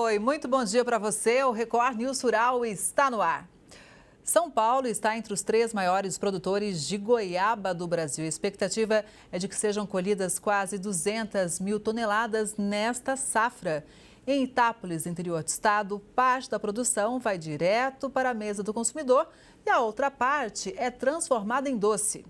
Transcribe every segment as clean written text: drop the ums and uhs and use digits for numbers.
Oi, muito bom dia para você. O Record News Rural está no ar. São Paulo está entre os 3 maiores produtores de goiaba do Brasil. A expectativa é de que sejam colhidas quase 200 mil toneladas nesta safra. Em Itápolis, interior do estado, parte da produção vai direto para a mesa do consumidor e a outra parte é transformada em doce.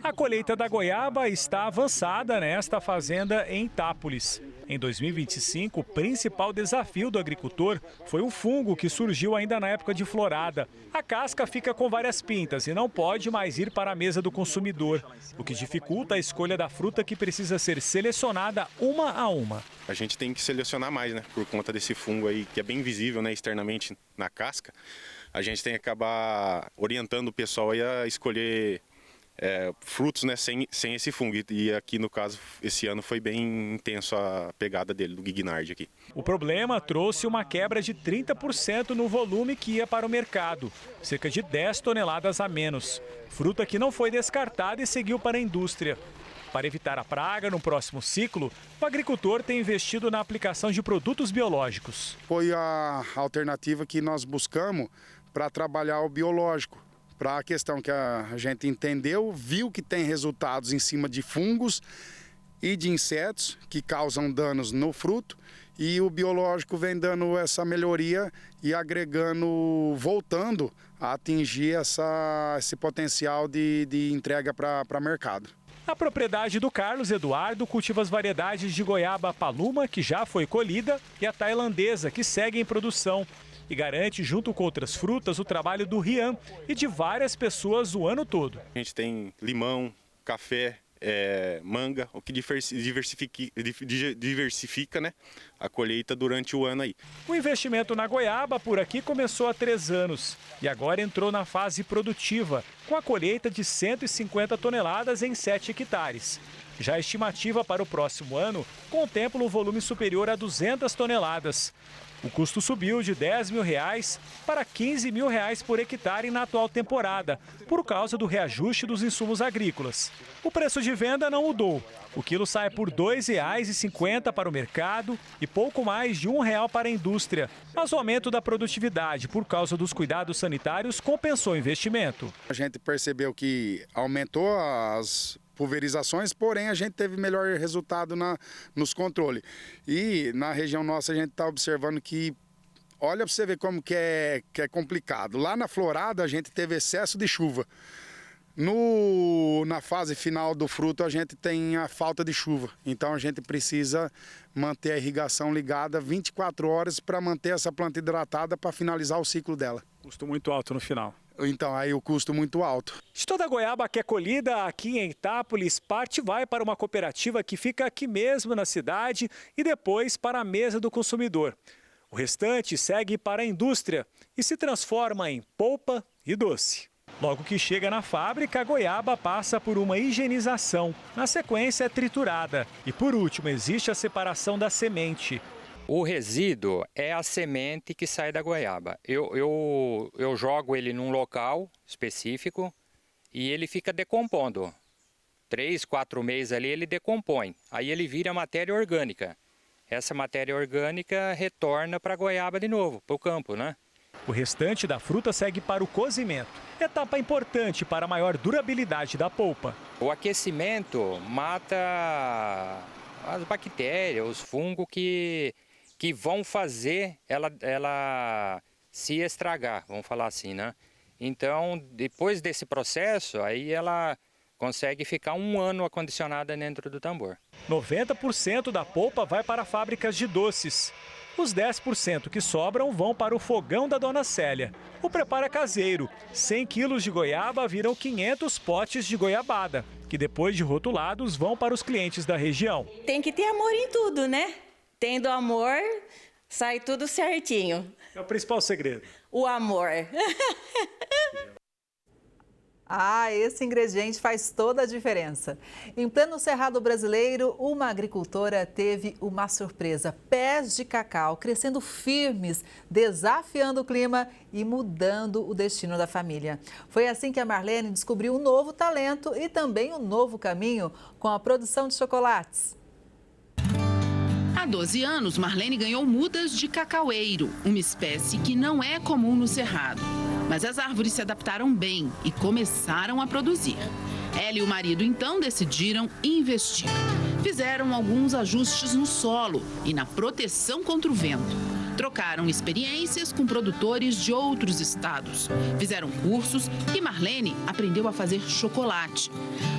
A colheita da goiaba está avançada nesta fazenda em Itápolis. Em 2025, o principal desafio do agricultor foi um fungo que surgiu ainda na época de florada. A casca fica com várias pintas e não pode mais ir para a mesa do consumidor, o que dificulta a escolha da fruta que precisa ser selecionada uma a uma. A gente tem que selecionar mais, né, por conta desse fungo aí que é bem visível, né, externamente na casca. A gente tem que acabar orientando o pessoal aí a escolher frutos, né, sem esse fungo. E aqui, no caso, esse ano foi bem intenso a pegada dele, do Guignard aqui. O problema trouxe uma quebra de 30% no volume que ia para o mercado, cerca de 10 toneladas a menos. Fruta que não foi descartada e seguiu para a indústria. Para evitar a praga no próximo ciclo, o agricultor tem investido na aplicação de produtos biológicos. Foi a alternativa que nós buscamos para trabalhar o biológico. Para a questão que a gente entendeu, viu que tem resultados em cima de fungos e de insetos que causam danos no fruto, e o biológico vem dando essa melhoria e agregando, voltando a atingir esse potencial de entrega para mercado. A propriedade do Carlos Eduardo cultiva as variedades de goiaba paluma, que já foi colhida, e a tailandesa, que segue em produção. E garante, junto com outras frutas, o trabalho do Rian e de várias pessoas o ano todo. A gente tem limão, café, manga, o que diversifica, né, a colheita durante o ano aí. O investimento na goiaba por aqui começou há 3 anos e agora entrou na fase produtiva, com a colheita de 150 toneladas em 7 hectares. Já a estimativa para o próximo ano contempla um volume superior a 200 toneladas. O custo subiu de R$10 mil para R$15 mil por hectare na atual temporada, por causa do reajuste dos insumos agrícolas. O preço de venda não mudou. O quilo sai por R$ 2,50 para o mercado e pouco mais de R$1 para a indústria. Mas o aumento da produtividade por causa dos cuidados sanitários compensou o investimento. A gente percebeu que aumentou as pulverizações, porém a gente teve melhor resultado nos controles. E na região nossa a gente está observando que, olha para você ver como que é complicado. Lá na florada a gente teve excesso de chuva. Na fase final do fruto a gente tem a falta de chuva. Então a gente precisa manter a irrigação ligada 24 horas para manter essa planta hidratada para finalizar o ciclo dela. Custo muito alto no final. Então, aí o custo muito alto. De toda a goiaba que é colhida aqui em Itápolis, parte vai para uma cooperativa que fica aqui mesmo na cidade e depois para a mesa do consumidor. O restante segue para a indústria e se transforma em polpa e doce. Logo que chega na fábrica, a goiaba passa por uma higienização. Na sequência é triturada. E por último, existe a separação da semente. O resíduo é a semente que sai da goiaba. Eu jogo ele num local específico e ele fica decompondo. 3, 4 meses ali ele decompõe. Aí ele vira matéria orgânica. Essa matéria orgânica retorna para a goiaba de novo, para o campo, né? O restante da fruta segue para o cozimento. Etapa importante para a maior durabilidade da polpa. O aquecimento mata as bactérias, os fungos que vão fazer ela se estragar, vamos falar assim, né? Então, depois desse processo, aí ela consegue ficar 1 ano acondicionada dentro do tambor. 90% da polpa vai para fábricas de doces. Os 10% que sobram vão para o fogão da Dona Célia. O preparo é caseiro. 100 quilos de goiaba viram 500 potes de goiabada, que depois de rotulados vão para os clientes da região. Tem que ter amor em tudo, né? Tendo amor, sai tudo certinho. É o principal segredo. O amor. Esse ingrediente faz toda a diferença. Em pleno Cerrado brasileiro, uma agricultora teve uma surpresa. Pés de cacau crescendo firmes, desafiando o clima e mudando o destino da família. Foi assim que a Marlene descobriu um novo talento e também um novo caminho com a produção de chocolates. A Há 12 anos, Marlene ganhou mudas de cacaueiro, uma espécie que não é comum no Cerrado. Mas as árvores se adaptaram bem e começaram a produzir. Ela e o marido, então, decidiram investir. Fizeram alguns ajustes no solo e na proteção contra o vento. Trocaram experiências com produtores de outros estados. Fizeram cursos e Marlene aprendeu a fazer chocolate.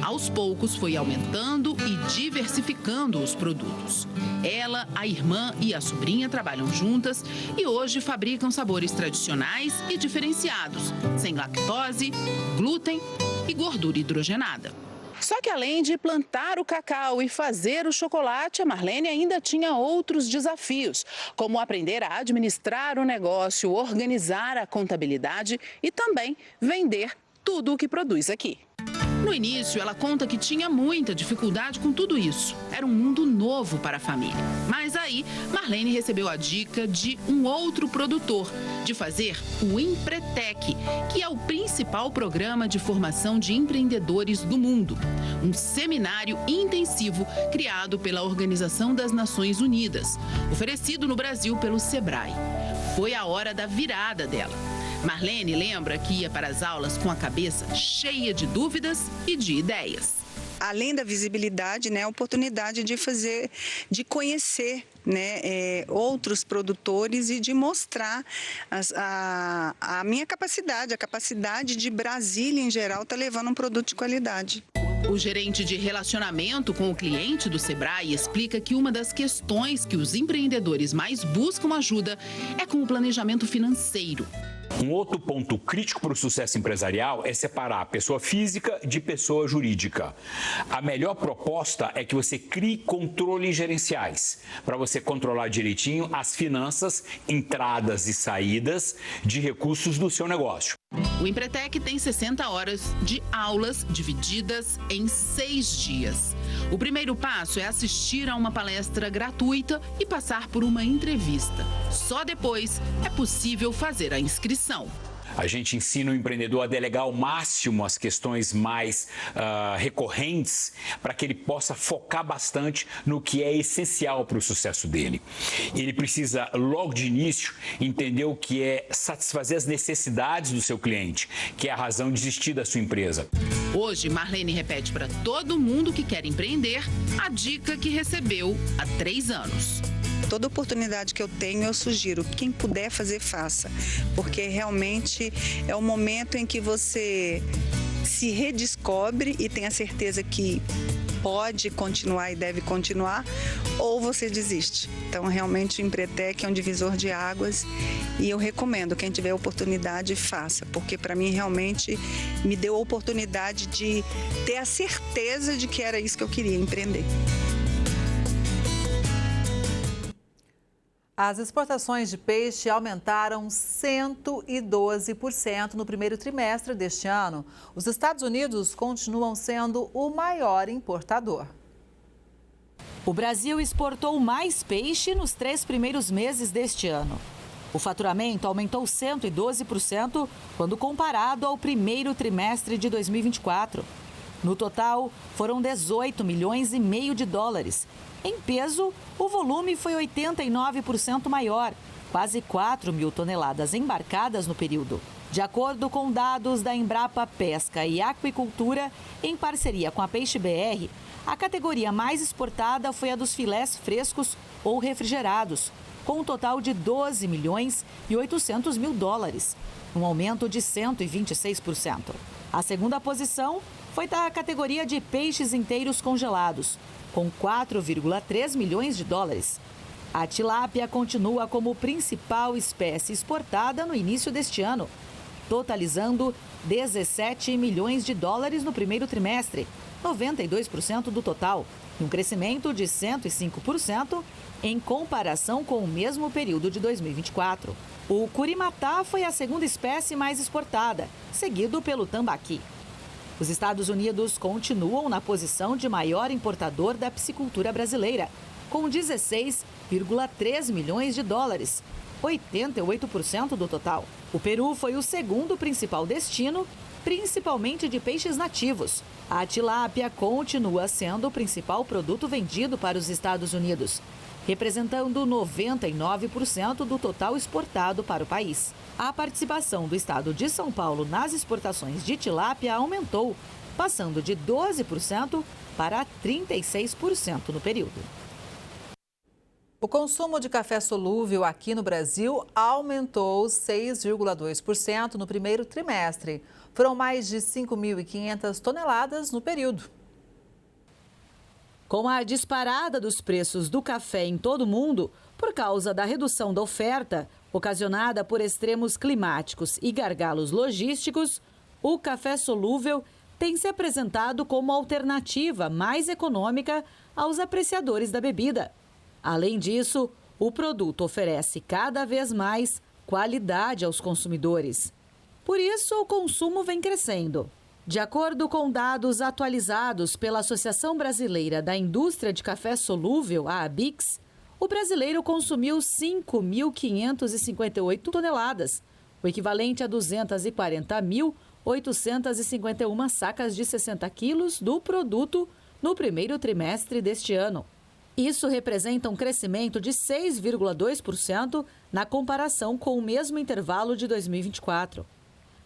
Aos poucos foi aumentando e diversificando os produtos. Ela, a irmã e a sobrinha trabalham juntas e hoje fabricam sabores tradicionais e diferenciados, sem lactose, glúten e gordura hidrogenada. Só que além de plantar o cacau e fazer o chocolate, a Marlene ainda tinha outros desafios, como aprender a administrar o negócio, organizar a contabilidade e também vender tudo o que produz aqui. No início, ela conta que tinha muita dificuldade com tudo isso. Era um mundo novo para a família. Mas aí, Marlene recebeu a dica de um outro produtor, de fazer o Empretec, que é o principal programa de formação de empreendedores do mundo. Um seminário intensivo criado pela Organização das Nações Unidas, oferecido no Brasil pelo Sebrae. Foi a hora da virada dela. Marlene lembra que ia para as aulas com a cabeça cheia de dúvidas e de ideias. Além da visibilidade, né, a oportunidade de conhecer, né, outros produtores e de mostrar a minha capacidade, a capacidade de Brasília em geral estar levando um produto de qualidade. O gerente de relacionamento com o cliente do Sebrae explica que uma das questões que os empreendedores mais buscam ajuda é com o planejamento financeiro. Um outro ponto crítico para o sucesso empresarial é separar a pessoa física de pessoa jurídica. A melhor proposta é que você crie controles gerenciais, para você controlar direitinho as finanças, entradas e saídas de recursos do seu negócio. O Empretec tem 60 horas de aulas divididas em 6 dias. O primeiro passo é assistir a uma palestra gratuita e passar por uma entrevista. Só depois é possível fazer a inscrição. A gente ensina o empreendedor a delegar ao máximo as questões mais recorrentes para que ele possa focar bastante no que é essencial para o sucesso dele. Ele precisa, logo de início, entender o que é satisfazer as necessidades do seu cliente, que é a razão de existir da sua empresa. Hoje, Marlene repete para todo mundo que quer empreender a dica que recebeu há 3 anos. Toda oportunidade que eu tenho, eu sugiro, quem puder fazer, faça, porque realmente é o momento em que você se redescobre e tem a certeza que pode continuar e deve continuar, ou você desiste. Então, realmente, o Empretec é um divisor de águas e eu recomendo, quem tiver oportunidade, faça, porque para mim realmente me deu a oportunidade de ter a certeza de que era isso que eu queria, empreender. As exportações de peixe aumentaram 112% no primeiro trimestre deste ano. Os Estados Unidos continuam sendo o maior importador. O Brasil exportou mais peixe nos 3 primeiros meses deste ano. O faturamento aumentou 112% quando comparado ao primeiro trimestre de 2024. No total, foram 18 milhões e meio de dólares. Em peso, o volume foi 89% maior, quase 4 mil toneladas embarcadas no período. De acordo com dados da Embrapa Pesca e Aquicultura, em parceria com a Peixe BR, a categoria mais exportada foi a dos filés frescos ou refrigerados, com um total de 12 milhões e 800 mil dólares, um aumento de 126%. A segunda posição foi da categoria de peixes inteiros congelados, com 4,3 milhões de dólares. A tilápia continua como principal espécie exportada no início deste ano, totalizando 17 milhões de dólares no primeiro trimestre, 92% do total, e um crescimento de 105% em comparação com o mesmo período de 2024. O curimatá foi a segunda espécie mais exportada, seguido pelo tambaqui. Os Estados Unidos continuam na posição de maior importador da piscicultura brasileira, com 16,3 milhões de dólares, 88% do total. O Peru foi o segundo principal destino, principalmente de peixes nativos. A tilápia continua sendo o principal produto vendido para os Estados Unidos, representando 99% do total exportado para o país. A participação do estado de São Paulo nas exportações de tilápia aumentou, passando de 12% para 36% no período. O consumo de café solúvel aqui no Brasil aumentou 6,2% no primeiro trimestre. Foram mais de 5.500 toneladas no período. Com a disparada dos preços do café em todo o mundo, por causa da redução da oferta, ocasionada por extremos climáticos e gargalos logísticos, o café solúvel tem se apresentado como alternativa mais econômica aos apreciadores da bebida. Além disso, o produto oferece cada vez mais qualidade aos consumidores. Por isso, o consumo vem crescendo. De acordo com dados atualizados pela Associação Brasileira da Indústria de Café Solúvel, a ABIX, o brasileiro consumiu 5.558 toneladas, o equivalente a 240.851 sacas de 60 quilos do produto no primeiro trimestre deste ano. Isso representa um crescimento de 6,2% na comparação com o mesmo intervalo de 2024.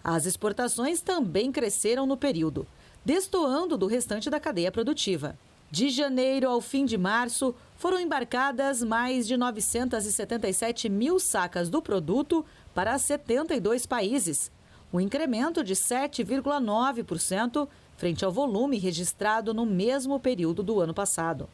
As exportações também cresceram no período, destoando do restante da cadeia produtiva. De janeiro ao fim de março, foram embarcadas mais de 977 mil sacas do produto para 72 países, um incremento de 7,9% frente ao volume registrado no mesmo período do ano passado.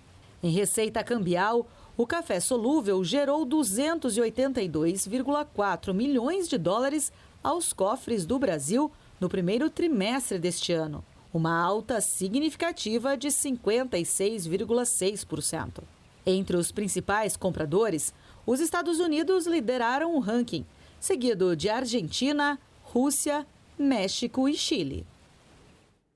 Em receita cambial, o café solúvel gerou 282,4 milhões de dólares aos cofres do Brasil no primeiro trimestre deste ano, uma alta significativa de 56,6%. Entre os principais compradores, os Estados Unidos lideraram o ranking, seguido de Argentina, Rússia, México e Chile.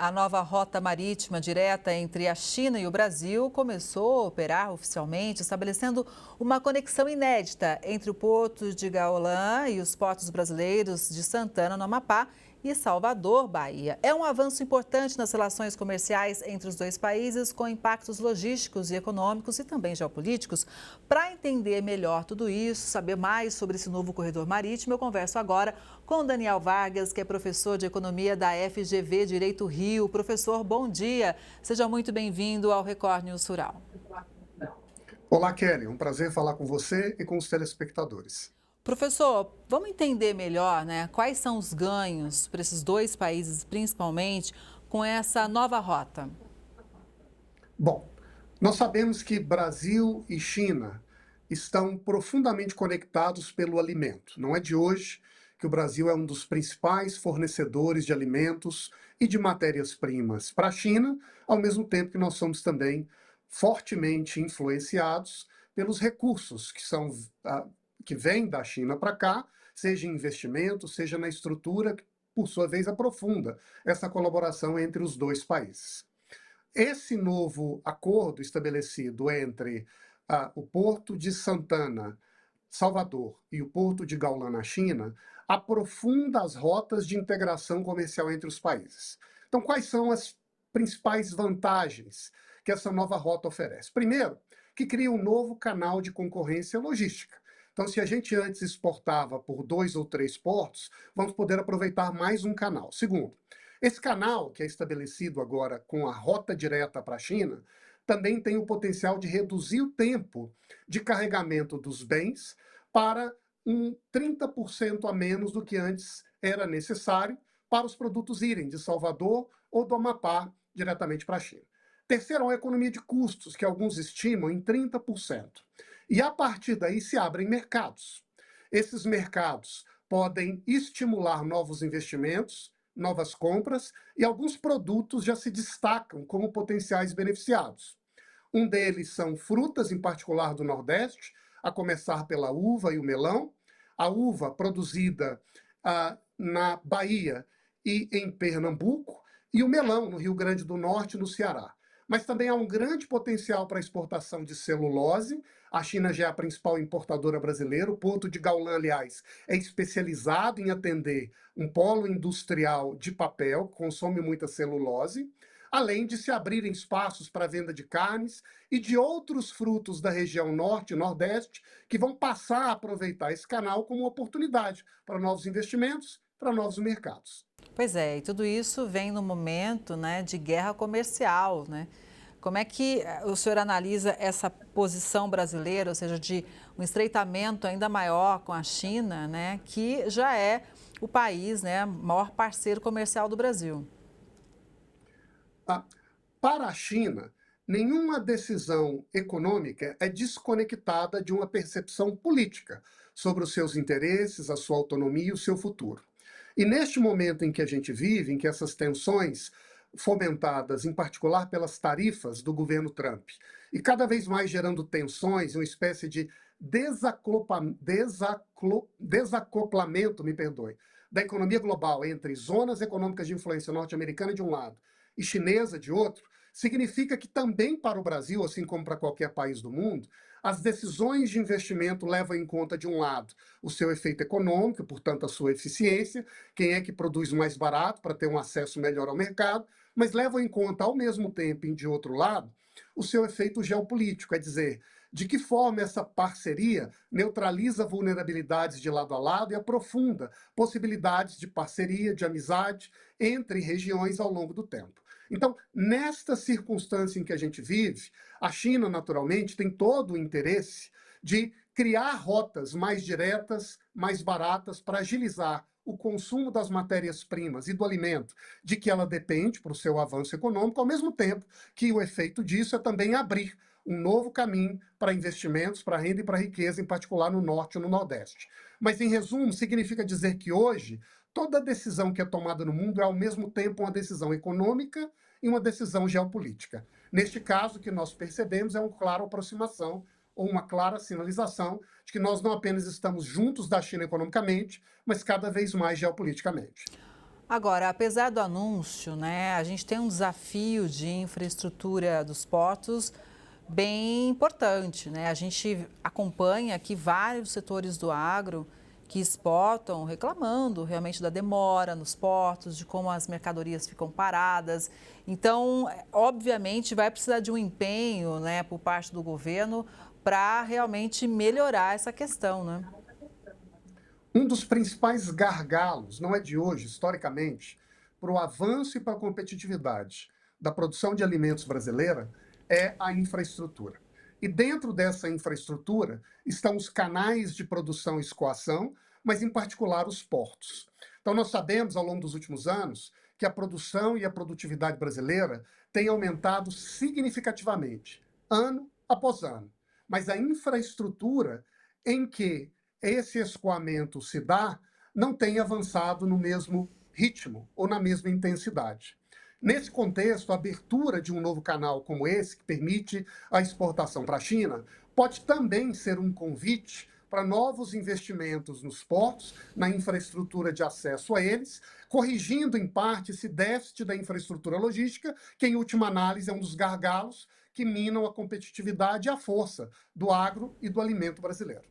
A nova rota marítima direta entre a China e o Brasil começou a operar oficialmente, estabelecendo uma conexão inédita entre o porto de Gaolã e os portos brasileiros de Santana, no Amapá, e Salvador, Bahia. É um avanço importante nas relações comerciais entre os dois países, com impactos logísticos e econômicos e também geopolíticos. Para entender melhor tudo isso, saber mais sobre esse novo corredor marítimo, eu converso agora com Daniel Vargas, que é professor de Economia da FGV Direito Rio. Professor, bom dia. Seja muito bem-vindo ao Record News Rural. Olá, Kelly. Um prazer falar com você e com os telespectadores. Professor, vamos entender melhor, quais são os ganhos para esses dois países, principalmente, com essa nova rota? Bom, nós sabemos que Brasil e China estão profundamente conectados pelo alimento. Não é de hoje que o Brasil é um dos principais fornecedores de alimentos e de matérias-primas para a China, ao mesmo tempo que nós somos também fortemente influenciados pelos recursos que vêm da China para cá, seja em investimento, seja na estrutura, que por sua vez aprofunda essa colaboração entre os dois países. Esse novo acordo estabelecido entre o Porto de Santana, Salvador, e o Porto de Gaolã, na China, aprofunda as rotas de integração comercial entre os países. Então, quais são as principais vantagens que essa nova rota oferece? Primeiro, que cria um novo canal de concorrência logística. Então, se a gente antes exportava por 2 ou 3 portos, vamos poder aproveitar mais um canal. Segundo, esse canal, que é estabelecido agora com a rota direta para a China, também tem o potencial de reduzir o tempo de carregamento dos bens para 30% a menos do que antes era necessário para os produtos irem de Salvador ou do Amapá diretamente para a China. Terceiro, a economia de custos, que alguns estimam em 30%. E a partir daí se abrem mercados. Esses mercados podem estimular novos investimentos, novas compras, e alguns produtos já se destacam como potenciais beneficiados. Um deles são frutas, em particular do Nordeste, a começar pela uva e o melão. A uva produzida na Bahia e em Pernambuco, e o melão no Rio Grande do Norte e no Ceará. Mas também há um grande potencial para a exportação de celulose. A China já é a principal importadora brasileira. O Porto de Gaolã, aliás, é especializado em atender um polo industrial de papel, que consome muita celulose. além de se abrirem espaços para a venda de carnes e de outros frutos da região norte e nordeste, que vão passar a aproveitar esse canal como oportunidade para novos investimentos, para novos mercados. Pois é, e tudo isso vem no momento, né, de guerra comercial, né? Como é que o senhor analisa essa posição brasileira, ou seja, de um estreitamento ainda maior com a China, né, que já é o país, né, maior parceiro comercial do Brasil? Para a China, nenhuma decisão econômica é desconectada de uma percepção política sobre os seus interesses, a sua autonomia e o seu futuro. E neste momento em que a gente vive, em que essas tensões fomentadas, em particular pelas tarifas do governo Trump, e cada vez mais gerando tensões, uma espécie de desacoplamento, da economia global entre zonas econômicas de influência norte-americana de um lado e chinesa de outro, significa que também para o Brasil, assim como para qualquer país do mundo, as decisões de investimento levam em conta, de um lado, o seu efeito econômico, portanto, a sua eficiência, quem é que produz mais barato para ter um acesso melhor ao mercado, mas levam em conta, ao mesmo tempo, e de outro lado, o seu efeito geopolítico, é dizer, de que forma essa parceria neutraliza vulnerabilidades de lado a lado e aprofunda possibilidades de parceria, de amizade entre regiões ao longo do tempo. Então, nesta circunstância em que a gente vive, a China, naturalmente, tem todo o interesse de criar rotas mais diretas, mais baratas, para agilizar o consumo das matérias-primas e do alimento de que ela depende para o seu avanço econômico, ao mesmo tempo que o efeito disso é também abrir um novo caminho para investimentos, para renda e para riqueza, em particular no norte e no nordeste. Mas, em resumo, significa dizer que hoje toda decisão que é tomada no mundo é, ao mesmo tempo, uma decisão econômica e uma decisão geopolítica. Neste caso, o que nós percebemos é uma clara aproximação ou uma clara sinalização de que nós não apenas estamos juntos da China economicamente, mas cada vez mais geopoliticamente. Agora, apesar do anúncio, né, a gente tem um desafio de infraestrutura dos portos bem importante, né? A gente acompanha aqui vários setores do agro que exportam, reclamando realmente da demora nos portos, de como as mercadorias ficam paradas. Então, obviamente, vai precisar de um empenho, né, por parte do governo para realmente melhorar essa questão, né? Um dos principais gargalos, não é de hoje, historicamente, para o avanço e para a competitividade da produção de alimentos brasileira é a infraestrutura. E dentro dessa infraestrutura estão os canais de produção e escoação, mas em particular os portos. Então nós sabemos ao longo dos últimos anos que a produção e a produtividade brasileira têm aumentado significativamente, ano após ano. Mas a infraestrutura em que esse escoamento se dá não tem avançado no mesmo ritmo ou na mesma intensidade. Nesse contexto, a abertura de um novo canal como esse, que permite a exportação para a China, pode também ser um convite para novos investimentos nos portos, na infraestrutura de acesso a eles, corrigindo em parte esse déficit da infraestrutura logística, que em última análise é um dos gargalos que minam a competitividade e a força do agro e do alimento brasileiro.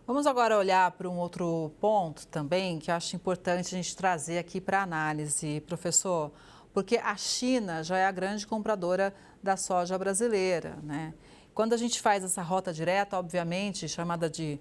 Vamos agora olhar para um outro ponto também, que eu acho importante a gente trazer aqui para análise, professor, porque a China já é a grande compradora da soja brasileira, né? Quando a gente faz essa rota direta, obviamente, chamada de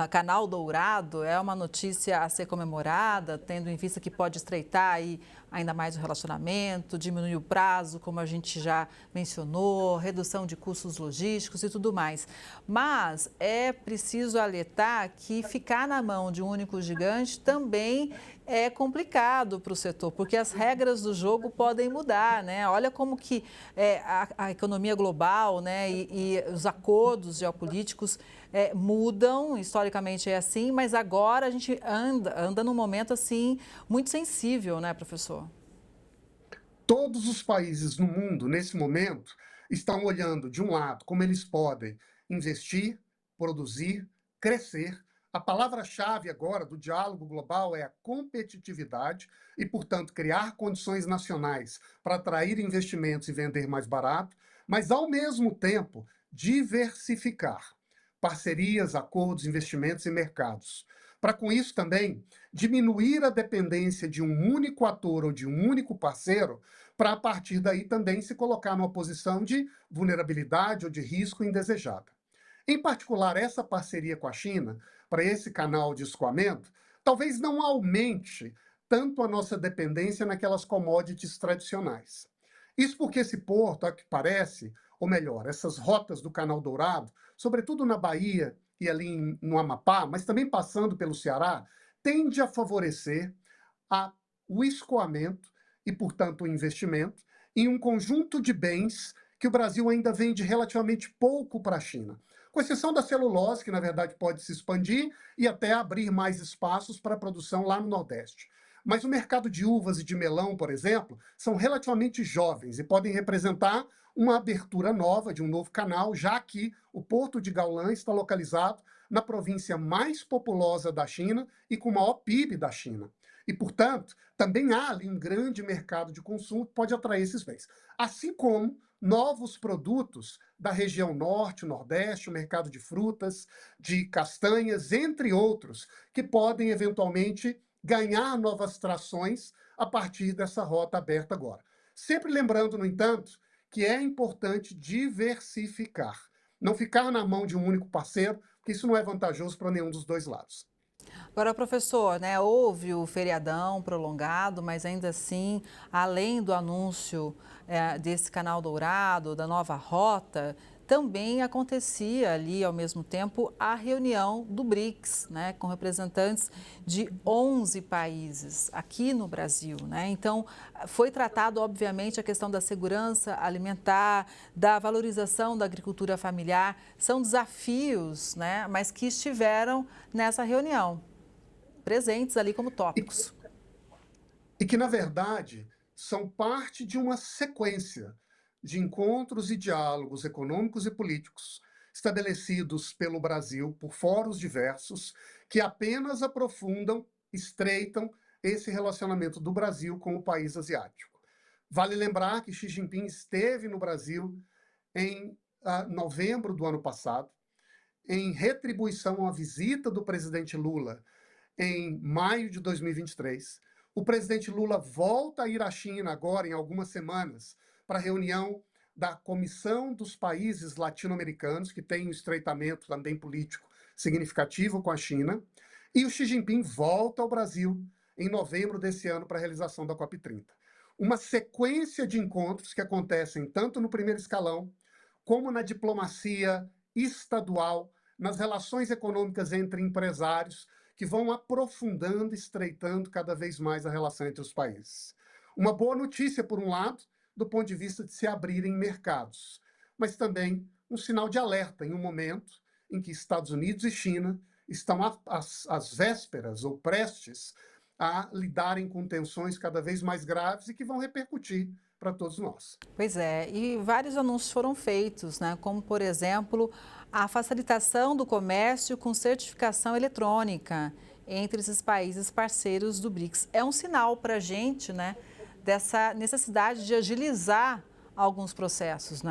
Canal Dourado, é uma notícia a ser comemorada, tendo em vista que pode estreitar aí ainda mais o relacionamento, diminuir o prazo, como a gente já mencionou, redução de custos logísticos e tudo mais. Mas é preciso alertar que ficar na mão de um único gigante também é complicado para o setor, porque as regras do jogo podem mudar, né? Olha como que a economia global, né, e os acordos geopolíticos mudam, historicamente é assim, mas agora a gente anda num momento assim muito sensível, né, professor? Todos os países no mundo, nesse momento, estão olhando, de um lado, como eles podem investir, produzir, crescer. A palavra-chave agora do diálogo global é a competitividade e, portanto, criar condições nacionais para atrair investimentos e vender mais barato, mas, ao mesmo tempo, diversificar parcerias, acordos, investimentos e mercados. Para, com isso, também diminuir a dependência de um único ator ou de um único parceiro para a partir daí também se colocar numa posição de vulnerabilidade ou de risco indesejada. Em particular, essa parceria com a China, para esse canal de escoamento, talvez não aumente tanto a nossa dependência naquelas commodities tradicionais. Isso porque esse porto, ao que parece, ou melhor, essas rotas do Canal Dourado, sobretudo na Bahia e ali no Amapá, mas também passando pelo Ceará, tende a favorecer o escoamento e, portanto, o investimento em um conjunto de bens que o Brasil ainda vende relativamente pouco para a China, com exceção da celulose, que na verdade pode se expandir e até abrir mais espaços para a produção lá no Nordeste. Mas o mercado de uvas e de melão, por exemplo, são relativamente jovens e podem representar uma abertura nova de um novo canal, já que o Porto de Gaolan está localizado na província mais populosa da China e com o maior PIB da China. E, portanto, também há ali um grande mercado de consumo que pode atrair esses bens. Assim como novos produtos da região norte, nordeste, o mercado de frutas, de castanhas, entre outros, que podem eventualmente ganhar novas trações a partir dessa rota aberta agora. Sempre lembrando, no entanto, que é importante diversificar. Não ficar na mão de um único parceiro, porque isso não é vantajoso para nenhum dos dois lados. Agora, professor, houve o feriadão prolongado, mas ainda assim, além do anúncio desse Canal Dourado, da nova rota, também acontecia ali, ao mesmo tempo, a reunião do BRICS, com representantes de 11 países aqui no Brasil. Então, foi tratado, obviamente, a questão da segurança alimentar, da valorização da agricultura familiar. São desafios, mas que estiveram nessa reunião, presentes ali como tópicos. E que, na verdade, são parte de uma sequência de encontros e diálogos econômicos e políticos estabelecidos pelo Brasil por fóruns diversos que apenas aprofundam, estreitam esse relacionamento do Brasil com o país asiático. Vale lembrar que Xi Jinping esteve no Brasil em novembro do ano passado, em retribuição à visita do presidente Lula em maio de 2023. O presidente Lula volta a ir à China agora, em algumas semanas, para a reunião da Comissão dos Países Latino-Americanos, que tem um estreitamento também político significativo com a China, e o Xi Jinping volta ao Brasil em novembro desse ano para a realização da COP30. Uma sequência de encontros que acontecem tanto no primeiro escalão, como na diplomacia estadual, nas relações econômicas entre empresários, que vão aprofundando, estreitando cada vez mais a relação entre os países. Uma boa notícia, por um lado, do ponto de vista de se abrirem mercados, mas também um sinal de alerta em um momento em que Estados Unidos e China estão às vésperas ou prestes a lidarem com tensões cada vez mais graves e que vão repercutir para todos nós. Pois é, e vários anúncios foram feitos, como, por exemplo, a facilitação do comércio com certificação eletrônica entre esses países parceiros do BRICS. É um sinal para a gente, dessa necessidade de agilizar alguns processos,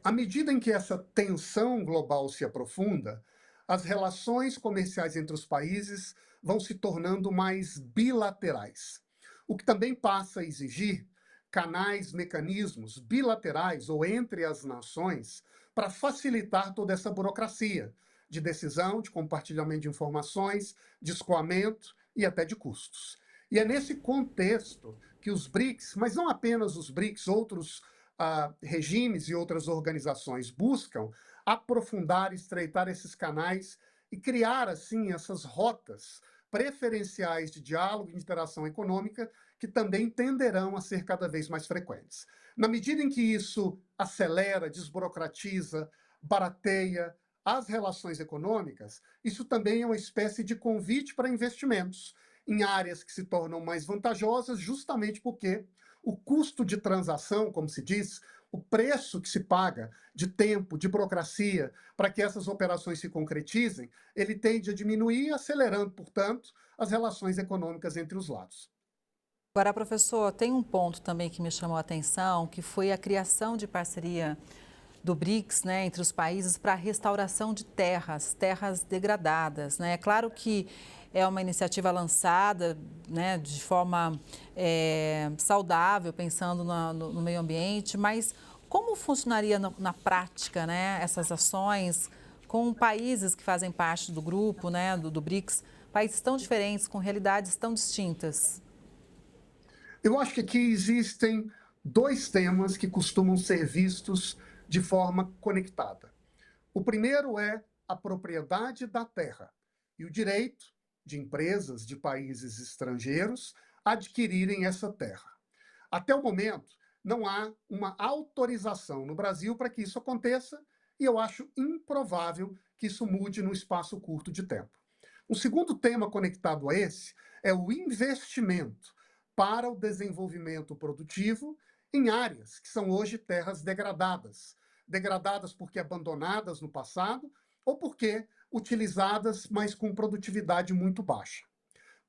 À medida em que essa tensão global se aprofunda, as relações comerciais entre os países vão se tornando mais bilaterais, o que também passa a exigir canais, mecanismos bilaterais ou entre as nações para facilitar toda essa burocracia de decisão, de compartilhamento de informações, de escoamento e até de custos. E é nesse contexto que os BRICS, mas não apenas os BRICS, outros regimes e outras organizações buscam aprofundar, estreitar esses canais e criar, assim, essas rotas preferenciais de diálogo e de interação econômica que também tenderão a ser cada vez mais frequentes. Na medida em que isso acelera, desburocratiza, barateia as relações econômicas, isso também é uma espécie de convite para investimentos em áreas que se tornam mais vantajosas, justamente porque o custo de transação, como se diz, o preço que se paga de tempo, de burocracia, para que essas operações se concretizem, ele tende a diminuir, acelerando, portanto, as relações econômicas entre os lados. Agora, professor, tem um ponto também que me chamou a atenção, que foi a criação de parceria do BRICS, né, entre os países para a restauração de terras degradadas, né? É claro que é uma iniciativa lançada, né, de forma saudável, pensando no meio ambiente, mas como funcionaria na prática, né, essas ações com países que fazem parte do grupo, né, do BRICS, países tão diferentes, com realidades tão distintas? Eu acho que aqui existem dois temas que costumam ser vistos de forma conectada. O primeiro é a propriedade da terra e o direito de empresas de países estrangeiros adquirirem essa terra. Até o momento, não há uma autorização no Brasil para que isso aconteça e eu acho improvável que isso mude num espaço curto de tempo. O segundo tema conectado a esse é o investimento para o desenvolvimento produtivo em áreas que são hoje terras degradadas. Degradadas porque abandonadas no passado ou porque utilizadas, mas com produtividade muito baixa.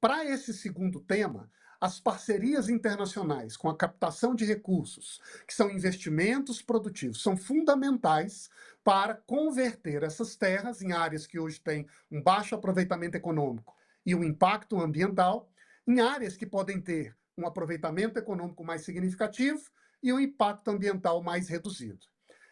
Para esse segundo tema, as parcerias internacionais com a captação de recursos, que são investimentos produtivos, são fundamentais para converter essas terras em áreas que hoje têm um baixo aproveitamento econômico e um impacto ambiental, em áreas que podem ter um aproveitamento econômico mais significativo e um impacto ambiental mais reduzido.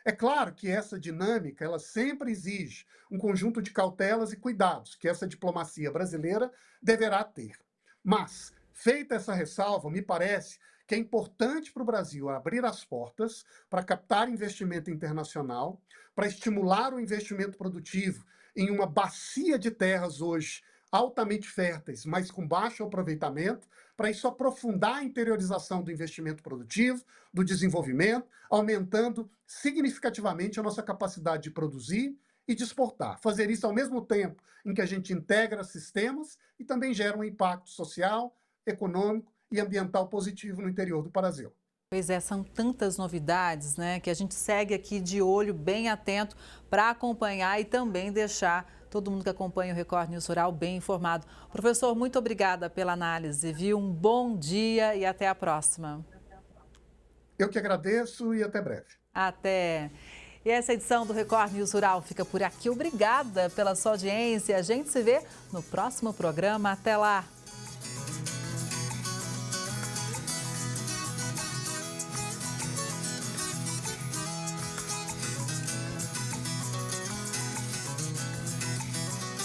É claro que essa dinâmica ela sempre exige um conjunto de cautelas e cuidados que essa diplomacia brasileira deverá ter. Mas, feita essa ressalva, me parece que é importante para o Brasil abrir as portas para captar investimento internacional, para estimular o investimento produtivo em uma bacia de terras hoje altamente férteis, mas com baixo aproveitamento, para isso aprofundar a interiorização do investimento produtivo, do desenvolvimento, aumentando significativamente a nossa capacidade de produzir e de exportar. Fazer isso ao mesmo tempo em que a gente integra sistemas e também gera um impacto social, econômico e ambiental positivo no interior do Brasil. Pois é, são tantas novidades, né, que a gente segue aqui de olho bem atento para acompanhar e também deixar todo mundo que acompanha o Record News Rural bem informado. Professor, muito obrigada pela análise, viu? Um bom dia e até a próxima. Eu que agradeço e até breve. Até. E essa edição do Record News Rural fica por aqui. Obrigada pela sua audiência. A gente se vê no próximo programa. Até lá.